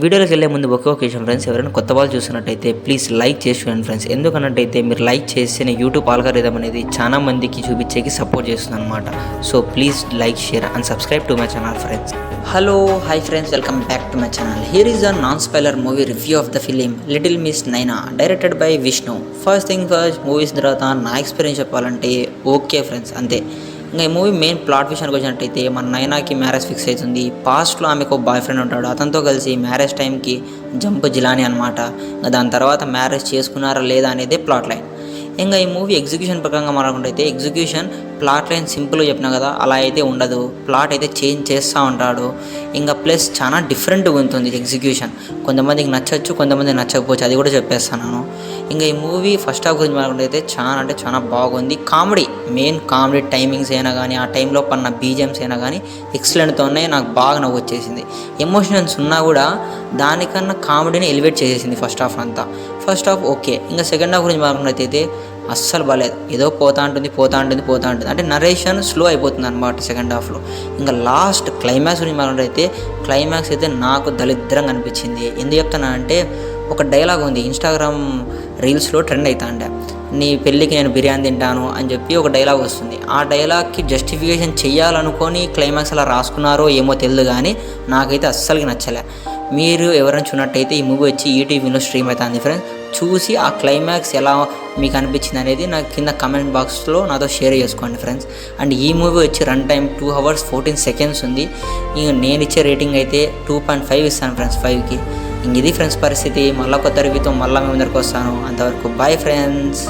వీడియోలోకి వెళ్ళే ముందు ఒకే ఒక విషయం ఫ్రెండ్స్, ఎవరైనా కొత్త వాళ్ళు చూసినట్టయితే ప్లీజ్ లైక్ చేసి చూడండి ఫ్రెండ్స్. ఎందుకన్నట్టయితే మీరు లైక్ చేసిన యూట్యూబ్ ఆల్గారిథం అనేది చాలా మందికి చూపించేకి సపోర్ట్ చేస్తుంది అనమాట. So please like, share and subscribe to my channel friends. Hello hi friends, welcome back to my channel. Here is a non spoiler movie review of the film little miss Naina, directed by Vishnu. First thing first, movies తర్వాత నా experience చెప్పాలంటే okay friends, అంతే. ఇంకా ఈ movie main plot విషయానికి వచ్చినట్టయితే మన నైనాకి marriage fix అవుతుంది. పాస్ట్లో ఆమెకు బాయ్ ఫ్రెండ్ ఉంటాడు, అతనితో కలిసి మ్యారేజ్ టైంకి జంప్ జిలానీ అనమాట. దాని తర్వాత మ్యారేజ్ చేసుకున్నారా లేదా అనేది ప్లాట్ లైన్. ఇంకా ఈ మూవీ ఎగ్జిక్యూషన్ ప్రకారంగా మాట్లాడుకుంటే ఎగ్జిక్యూషన్ ప్లాట్ లైన్ సింపుల్గా చెప్పినా కదా, అలా అయితే ఉండదు. ప్లాట్ అయితే చేంజ్ చేస్తూ ఉంటాడు. ఇంకా ప్లస్ చాలా డిఫరెంట్గా ఉంటుంది ఎగ్జిక్యూషన్. కొంతమందికి నచ్చచ్చు, కొంతమందికి నచ్చకపోవచ్చు, అది కూడా చెప్పేస్తాను. ఇంకా ఈ మూవీ ఫస్ట్ హాఫ్ గురించి మాట్లాడుకుంటే చాలా బాగుంది. కామెడీ, మెయిన్ కామెడీ టైమింగ్స్ అయినా కానీ, ఆ టైంలో పడిన బీజిఎమ్స్ అయినా కానీ ఎక్సలెంట్తో ఉన్నాయి. నాకు బాగా నవ్వు వచ్చేసింది. ఎమోషన్స్ ఉన్నా కూడా దానికన్నా కామెడీని ఎలివేట్ చేసేసింది ఫస్ట్ హాఫ్ అంతా. First half okay. ఇంకా సెకండ్ హాఫ్ గురించి మాట్లాడుకున్నట్టయితే అస్సలు బాగాలేదు. ఏదో పోతా ఉంటుంది అంటే నరేషన్ స్లో అయిపోతుంది అనమాట సెకండ్ హాఫ్లో. ఇంకా లాస్ట్ క్లైమాక్స్ గురించి మాట్లాడితే క్లైమాక్స్ అయితే నాకు దరిద్రంగా అనిపించింది. ఎందుకు చెప్తానంటే, ఒక డైలాగ్ ఉంది ఇన్స్టాగ్రామ్ రీల్స్లో ట్రెండ్ అవుతాండే, నీ పెళ్ళికి నేను బిర్యానీ తింటాను అని చెప్పి ఒక డైలాగ్ వస్తుంది. ఆ డైలాగ్కి జస్టిఫికేషన్ చేయాలనుకొని క్లైమాక్స్ అలా రాసుకున్నారో ఏమో తెలియదు, కానీ నాకైతే అస్సలకి నచ్చలే. మీరు ఎవరైనా చూన్నట్టయితే ఈ మూవీ వచ్చి ఈటీవీలో స్ట్రీమ్ అవుతుంది ఫ్రెండ్స్. చూసి ఆ క్లైమాక్స్ ఎలా మీకు అనిపించింది అనేది నాకు కింద కమెంట్ బాక్స్లో నాతో షేర్ చేసుకోండి ఫ్రెండ్స్. అండ్ ఈ మూవీ వచ్చి రన్ టైం 2 hours 14 seconds ఉంది. ఇంక నేను ఇచ్చే రేటింగ్ అయితే 2.5 ఇస్తాను ఫ్రెండ్స్ 5కి. ఇంక ఇది ఫ్రెండ్స్ పరిస్థితి. మళ్ళీ కొత్త రివ్యూతో మళ్ళీ మీ ముందరికి వస్తాను. అంతవరకు బాయ్ ఫ్రెండ్స్.